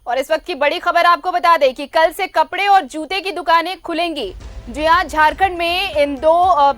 और इस वक्त की बड़ी खबर आपको बता दें कि कल से कपड़े और जूते की दुकानें खुलेंगी। जी हाँ, झारखंड में इन दो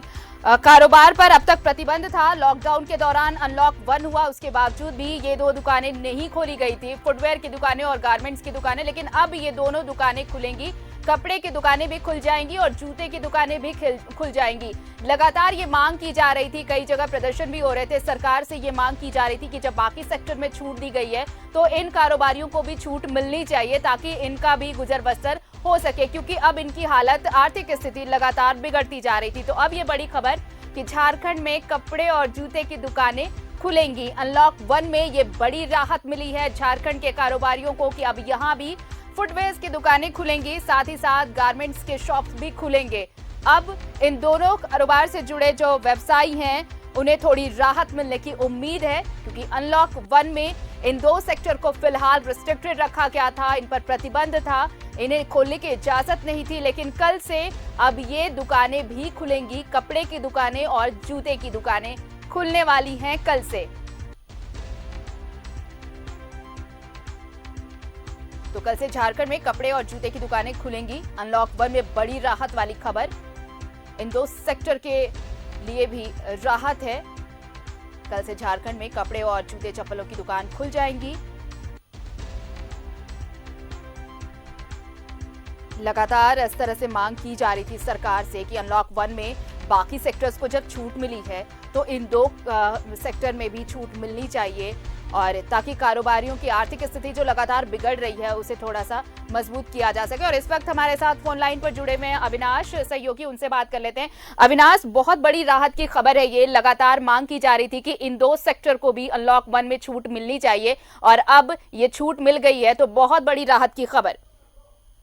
कारोबार पर अब तक प्रतिबंध था। लॉकडाउन के दौरान अनलॉक 1 हुआ, उसके बावजूद भी ये दो दुकानें नहीं खोली गई थी, फुटवेयर की दुकानें और गारमेंट्स की दुकानें। लेकिन अब ये दोनों दुकानें खुलेंगी, कपड़े की दुकानें भी खुल जाएंगी और जूते की दुकानें भी खुल जाएंगी। लगातार ये मांग की जा रही थी, कई जगह प्रदर्शन भी हो रहे थे। सरकार से ये मांग की जा रही थी कि जब बाकी सेक्टर में छूट दी गई है तो इन कारोबारियों को भी छूट मिलनी चाहिए ताकि इनका भी गुजर बसर हो सके, क्योंकि अब इनकी हालत, आर्थिक स्थिति लगातार बिगड़ती जा रही थी। तो अब ये बड़ी खबर कि झारखंड में कपड़े और जूते की दुकानें खुलेंगी। अनलॉक 1 में ये बड़ी राहत मिली है झारखंड के कारोबारियों को कि अब यहाँ भी फुटवेयर की दुकानें खुलेंगी, साथ ही साथ गारमेंट्स के शॉप्स भी खुलेंगे। अब इन दोनों कारोबार से जुड़े जो व्यवसायी हैं उन्हें थोड़ी राहत मिलने की उम्मीद है, क्योंकि अनलॉक 1 में इन दो सेक्टर को फिलहाल रिस्ट्रिक्टेड रखा गया था, इन पर प्रतिबंध था, इन्हें खोलने की इजाजत नहीं थी। लेकिन कल से अब ये दुकानें भी खुलेंगी, कपड़े की दुकानें और जूते की दुकानें खुलने वाली हैं कल से। तो कल से झारखंड में कपड़े और जूते की दुकानें खुलेंगी। अनलॉक 1 में बड़ी राहत वाली खबर, इन दो सेक्टर के लिए भी राहत है। कल से झारखंड में कपड़े और जूते चप्पलों की दुकान खुल जाएंगी। लगातार इस तरह से मांग की जा रही थी सरकार से कि अनलॉक 1 में बाकी सेक्टर्स को जब छूट मिली है तो इन दो सेक्टर में भी छूट मिलनी चाहिए, और ताकि कारोबारियों की आर्थिक स्थिति जो लगातार बिगड़ रही है उसे थोड़ा सा मजबूत किया जा सके। और इस वक्त हमारे साथ फोन लाइन पर जुड़े हुए हैं अविनाश सहयोगी, उनसे बात कर लेते हैं। अविनाश, बहुत बड़ी राहत की खबर है ये। लगातार मांग की जा रही थी कि इन दो सेक्टर को भी अनलॉक 1 में छूट मिलनी चाहिए और अब ये छूट मिल गई है, तो बहुत बड़ी राहत की खबर।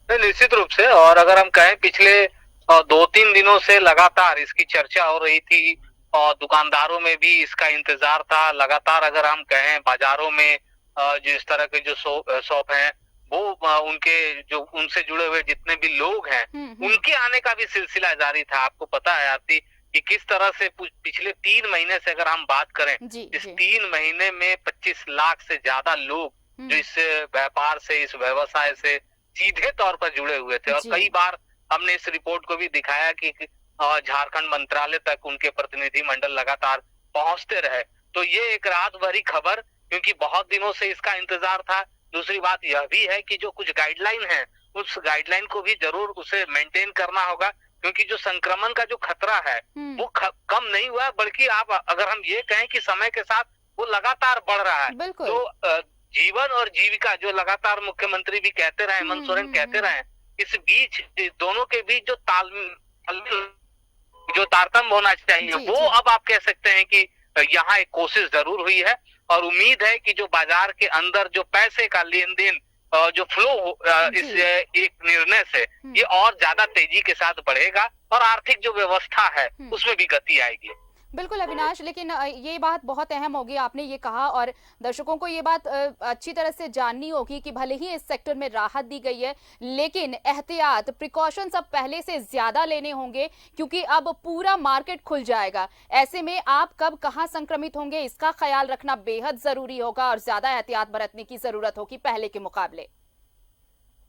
निश्चित रूप से, और अगर हम कहें पिछले 2-3 दिनों से लगातार इसकी चर्चा हो रही थी और दुकानदारों में भी इसका इंतजार था। लगातार अगर हम कहें बाजारों में जो इस तरह के जो शॉप हैं वो उनके जो उनसे जुड़े हुए जितने भी लोग हैं उनके आने का भी सिलसिला जारी था। आपको पता है आरती कि किस तरह से पिछले 3 महीने से अगर हम बात करें, इस 3 महीने में 25 लाख से ज्यादा लोग जो इस व्यापार से, इस व्यवसाय से सीधे तौर पर जुड़े हुए थे। और कई बार हमने इस रिपोर्ट को भी दिखाया कि झारखंड मंत्रालय तक उनके प्रतिनिधि मंडल लगातार पहुंचते रहे। तो ये एक राहत भरी खबर, क्योंकि बहुत दिनों से इसका इंतजार था। दूसरी बात यह भी है कि जो कुछ गाइडलाइन है उस गाइडलाइन को भी जरूर उसे मेंटेन करना होगा, क्योंकि जो संक्रमण का जो खतरा है वो कम नहीं हुआ, बल्कि आप अगर हम ये कहें कि समय के साथ वो लगातार बढ़ रहा है। तो जीवन और जीविका जो लगातार मुख्यमंत्री भी कहते रहे, हेमंत सोरेन कहते रहे, इस बीच दोनों के बीच जो तारतम्य होना चाहिए वो अब आप कह सकते हैं कि यहाँ एक कोशिश जरूर हुई है। और उम्मीद है कि जो बाजार के अंदर जो पैसे का लेन देन जो फ्लो इस एक निर्णय से ये और ज्यादा तेजी के साथ बढ़ेगा और आर्थिक जो व्यवस्था है उसमें भी गति आएगी। बिल्कुल अविनाश, लेकिन ये बात बहुत अहम होगी, आपने ये कहा, और दर्शकों को ये बात अच्छी तरह से जाननी होगी कि भले ही इस सेक्टर में राहत दी गई है, लेकिन एहतियात, प्रिकॉशंस अब पहले से ज्यादा लेने होंगे, क्योंकि अब पूरा मार्केट खुल जाएगा। ऐसे में आप कब कहां संक्रमित होंगे इसका ख्याल रखना बेहद जरूरी होगा और ज्यादा एहतियात बरतने की जरूरत होगी पहले के मुकाबले।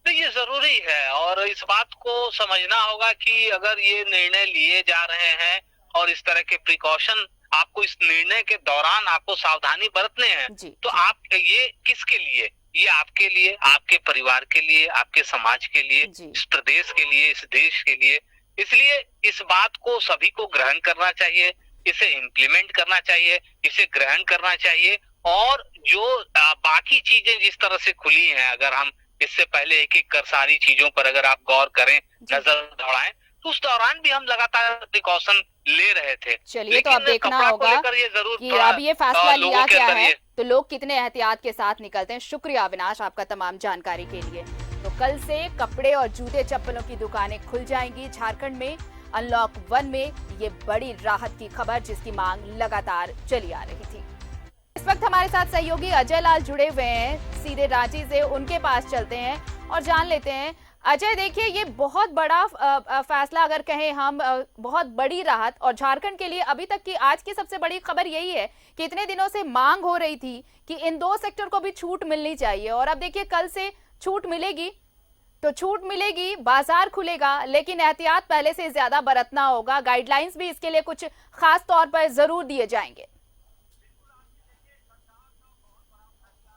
तो ये जरूरी है और इस बात को समझना होगा कि अगर ये निर्णय लिए जा रहे हैं और इस तरह के प्रिकॉशन आपको इस निर्णय के दौरान आपको सावधानी बरतने हैं, तो आप ये किसके लिए? ये आपके लिए, आपके परिवार के लिए, आपके समाज के लिए, इस प्रदेश के लिए, इस देश के लिए। इसलिए इस बात को सभी को ग्रहण करना चाहिए, इसे इम्प्लीमेंट करना चाहिए, इसे ग्रहण करना चाहिए। और जो बाकी चीजें जिस तरह से खुली हैं, अगर हम इससे पहले एक एक कर सारी चीजों पर अगर आप गौर करें, नजर दौड़ाएं, तो उस दौरान भी हम लगातार प्रिकॉशन ले रहे थे। चलिए, तो अब देखना होगा कि अब ये फैसला लिया गया है तो लोग कितने एहतियात के साथ निकलते हैं। शुक्रिया अविनाश आपका तमाम जानकारी के लिए। तो कल से कपड़े और जूते चप्पलों की दुकानें खुल जाएंगी झारखंड में। अनलॉक 1 में ये बड़ी राहत की खबर जिसकी मांग लगातार चली आ रही थी। इस वक्त हमारे साथ सहयोगी अजय लाल जुड़े हुए हैं, सीधे रांची से उनके पास चलते हैं और जान लेते हैं। अजय, देखिए, ये बहुत बड़ा फैसला अगर कहें हम, बहुत बड़ी राहत, और झारखंड के लिए अभी तक की आज की सबसे बड़ी खबर यही है कि इतने दिनों से मांग हो रही थी कि इन दो सेक्टर को भी छूट मिलनी चाहिए, और अब देखिए कल से छूट मिलेगी तो छूट मिलेगी, बाजार खुलेगा, लेकिन एहतियात पहले से ज्यादा बरतना होगा। गाइडलाइंस भी इसके लिए कुछ खास तौर पर जरूर दिए जाएंगे।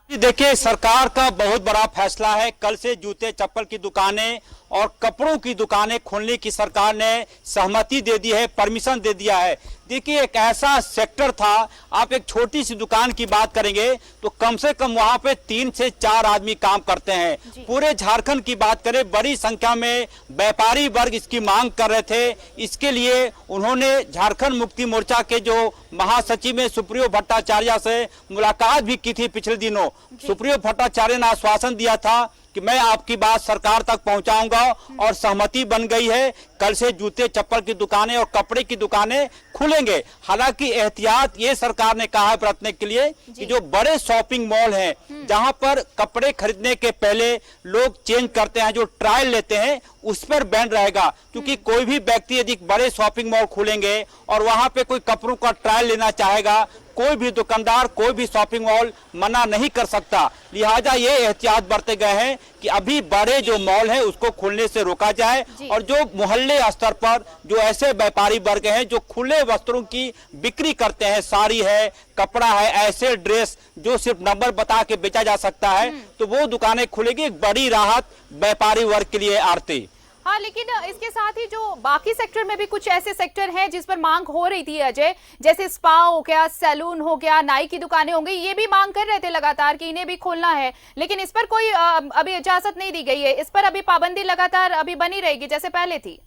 देखिए, सरकार का बहुत बड़ा फैसला है। कल से जूते चप्पल की दुकानें और कपड़ों की दुकानें खोलने की सरकार ने सहमति दे दी है, परमिशन दे दिया है। देखिए, एक ऐसा सेक्टर था, आप एक छोटी सी दुकान की बात करेंगे तो कम से कम वहां पे 3 से 4 आदमी काम करते हैं। पूरे झारखंड की बात करें, बड़ी संख्या में व्यापारी वर्ग इसकी मांग कर रहे थे। इसके लिए उन्होंने झारखंड मुक्ति मोर्चा के जो महासचिव में सुप्रियो भट्टाचार्य से मुलाकात भी की थी पिछले दिनों। सुप्रियो भट्टाचार्य ने आश्वासन दिया था कि मैं आपकी बात सरकार तक पहुंचाऊंगा और सहमति बन गई है। कल से जूते चप्पल की दुकानें और कपड़े की दुकानें खुलेंगे। हालांकि एहतियात ये सरकार ने कहा है बरतने के लिए कि जो बड़े शॉपिंग मॉल हैं, जहां पर कपड़े खरीदने के पहले लोग चेंज करते हैं, जो ट्रायल लेते हैं, उस पर बैन रहेगा। क्योंकि कोई भी व्यक्ति यदि बड़े शॉपिंग मॉल खुलेंगे और वहां पे कोई कपड़ों का ट्रायल लेना चाहेगा, कोई भी दुकानदार, कोई भी शॉपिंग मॉल मना नहीं कर सकता। लिहाजा ये एहतियात बरते गए हैं कि अभी बड़े जो मॉल है उसको खुलने से रोका जाए और जो मोहल्ले स्तर पर जो ऐसे व्यापारी वर्ग हैं जो खुले वस्त्रों की बिक्री करते हैं, साड़ी है, कपड़ा है, ऐसे ड्रेस जो सिर्फ नंबर बता के बेचा जा सकता है, तो वो दुकानें खुलेगी। एक बड़ी राहत व्यापारी वर्ग के लिए। आरती, हाँ, लेकिन इसके साथ ही जो बाकी सेक्टर में भी कुछ ऐसे सेक्टर हैं जिस पर मांग हो रही थी अजय, जैसे स्पा हो गया, सैलून हो गया, नाई की दुकानें हो गई, ये भी मांग कर रहे थे लगातार कि इन्हें भी खोलना है, लेकिन इस पर कोई अभी इजाजत नहीं दी गई है। इस पर अभी पाबंदी लगातार अभी बनी रहेगी जैसे पहले थी।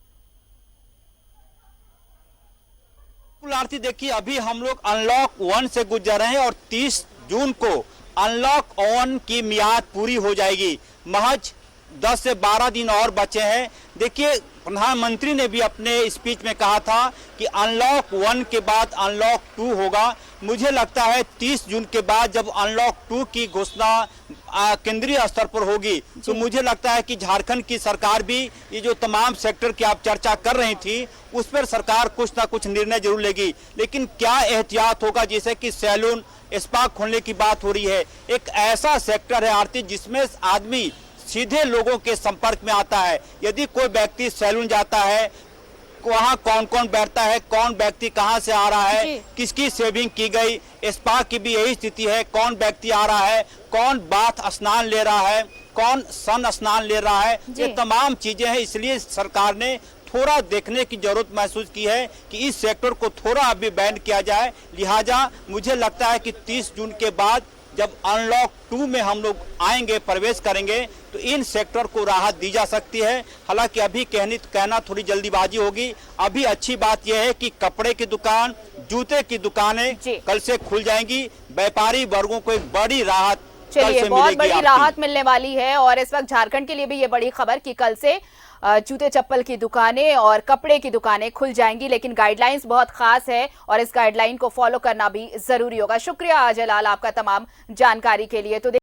आरती, देखिए, अभी हम लोग अनलॉक 1 से गुजर रहे हैं और 30 जून को अनलॉक 1 की मियाद पूरी हो जाएगी। महज 10 से 12 दिन और बचे हैं। देखिए, प्रधानमंत्री ने भी अपने स्पीच में कहा था कि अनलॉक 1 के बाद अनलॉक 2 होगा। मुझे लगता है 30 जून के बाद जब अनलॉक 2 की घोषणा केंद्रीय स्तर पर होगी, तो मुझे लगता है कि झारखंड की सरकार भी ये जो तमाम सेक्टर की आप चर्चा कर रही थी, उस पर सरकार कुछ ना कुछ निर्णय जरूर लेगी। लेकिन क्या एहतियात होगा, जैसे कि सैलून, स्पा खोलने की बात हो रही है। एक ऐसा सेक्टर है आरती जिसमें आदमी सीधे लोगों के संपर्क में आता है। यदि कोई व्यक्ति सैलून जाता है, वहाँ कौन कौन बैठता है, कौन व्यक्ति कहाँ से आ रहा है, किसकी सेविंग की गई, स्पा की भी यही स्थिति है, कौन व्यक्ति आ रहा है, कौन बाथ स्नान ले रहा है, कौन सन स्नान ले रहा है, ये तमाम चीजें हैं। इसलिए सरकार ने थोड़ा देखने की जरूरत महसूस की है कि इस सेक्टर को थोड़ा अभी बैन किया जाए। लिहाजा मुझे लगता है कि 30 जून के बाद जब अनलॉक 2 में हम लोग आएंगे, प्रवेश करेंगे, तो इन सेक्टर को राहत दी जा सकती है। हालांकि अभी कहना थोड़ी जल्दीबाजी होगी। अभी अच्छी बात यह है कि कपड़े की दुकान, जूते की दुकानें कल से खुल जाएंगी। व्यापारी वर्गों को एक बड़ी राहत चलिए, बहुत बड़ी राहत मिलने वाली है। और इस वक्त झारखंड के लिए भी ये बड़ी खबर कि कल से जूते चप्पल की दुकानें और कपड़े की दुकानें खुल जाएंगी, लेकिन गाइडलाइंस बहुत खास है और इस गाइडलाइन को फॉलो करना भी जरूरी होगा। शुक्रिया अजय लाल आपका तमाम जानकारी के लिए। तो